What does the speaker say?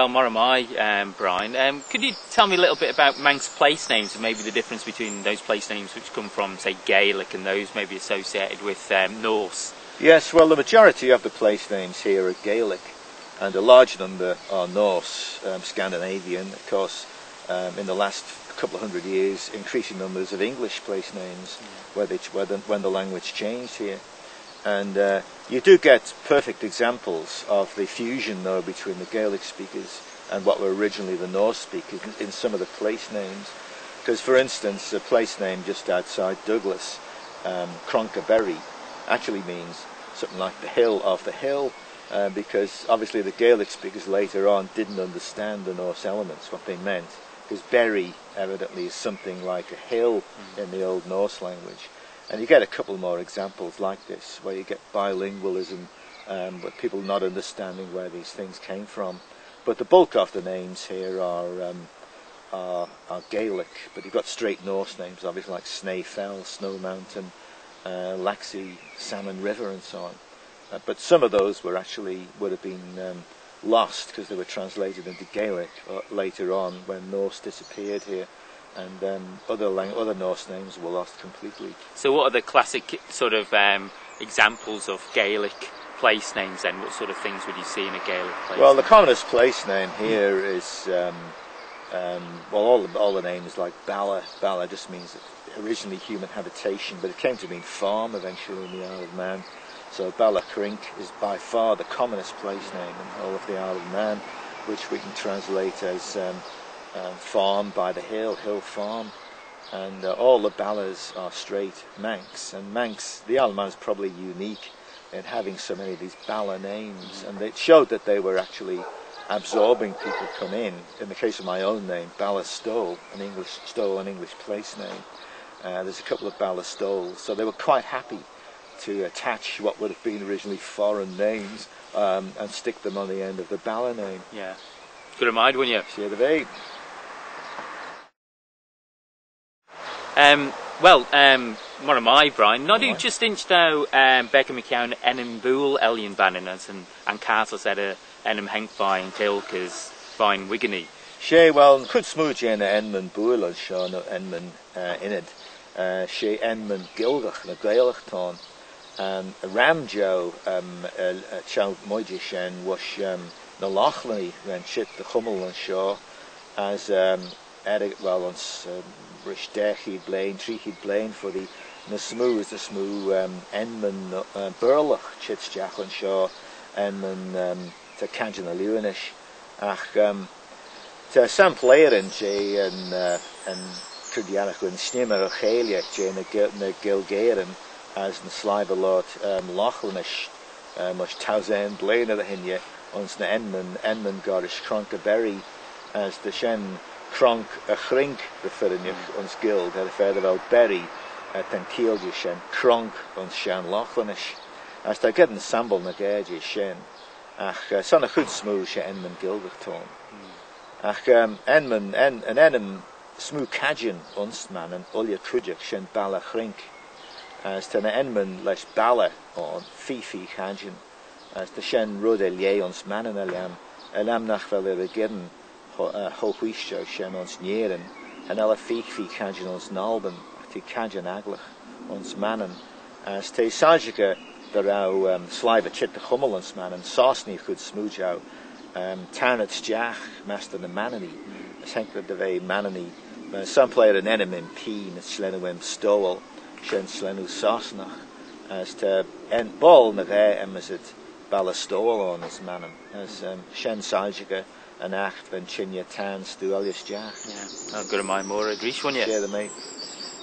Well, more am I, Brian. Could you tell me a little bit about Manx place names and maybe the difference between those place names which come from, say, Gaelic and those maybe associated with Norse? Yes, well, the majority of the place names here are Gaelic, and a large number are Norse, Scandinavian. Of course, in the last couple of hundred years, increasing numbers of English place names when the language changed here. And you do get perfect examples of the fusion, though, between the Gaelic speakers and what were originally the Norse speakers in some of the place names. Because, for instance, a place name just outside Douglas, Cronkaberry, actually means something like the hill of the hill, because obviously the Gaelic speakers later on didn't understand the Norse elements, what they meant, because berry evidently is something like a hill in the Old Norse language. And you get a couple more examples like this, where you get bilingualism, with people not understanding where these things came from. But the bulk of the names here are Gaelic, but you've got straight Norse names, obviously, like Snaefell, Snow Mountain, Laxey, Salmon River, and so on. But some of those would have been lost because they were translated into Gaelic later on when Norse disappeared here. And other Norse names were lost completely. So what are the classic sort of examples of Gaelic place names then? What sort of things would you see in a Gaelic place? Well, the commonest place name here is, all the names like Bala. Bala just means originally human habitation, but it came to mean farm eventually in the Isle of Man. So Bala Crink is by far the commonest place name in all of the Isle of Man, which we can translate as farm by the hill farm, and all the Ballas are straight Manx. And Manx, the Isle of Man is probably unique in having so many of these Bala names, and it showed that they were actually absorbing people come in. In the case of my own name, Bala Stowell, an English place name. There's a couple of Bala Stowells, so they were quite happy to attach what would have been originally foreign names and stick them on the end of the Bala name. Yeah. Good mind, wouldn't you? Sure, the way. More am I, Brian. Nodw just inch now Becca McCown Enim Bool Elian Bannon and Castle said Enim Henk by and Kilkers Fine Wiggany. She well could smooth in Enman Bool and Sean Enman in it. She Enman Gilgach na Gaelach ton and Ramjo Chow Moijishen was na Lochley when shit the Hummel and Shaw as Eric well on Rishtechi Blaine, Treachi Blaine for the smooth Enman Burlach Chitschach and Shaw Enman to Kajana Lewinish ach to some player in Jay and Kurdianach and Snimmer Chelia Jay na Gilgaren as na Slivalot Lochlanish much Towsend Blaine of the Hinya ons na Enman Gorish Cronkaberry as the Shen Cronk a Chrink the Firinich ons Guild had a further about Berry ten Kielje Shen Cronk ons Shan Lochlanish as they get ensemble na Gaji Shen ach son a good smooth she Enman Gilgach ton ach Enman an Enim smooth Kajin ons man and Ulya Kujak Shen Bala Chrink as ten Enman lesh Bala on Fifi Kajin as the Shen Rodelier ons man and Elam nach vel given Hochwisho Shen ons Nieren and Ella Fifi Kajin ons Nalben ti Kajin Aglach ons Mannen as te Sajika der Sliva Chit the Hummel ons Mannen Sosni could smooth out Tarnat Stjach Master the Manani as Henkler de Ve Manani some player an enemy in Peen Slenuem Stowell Shen Slenu Sosnach as to en ball na Ve Emmesit Bala Stowell on as Mannen as Shen Sajika an acht van Chinya Tan Stu Alias Jack. Yeah, I've got a mind more. Agree, one, yeah. Yeah, the mate.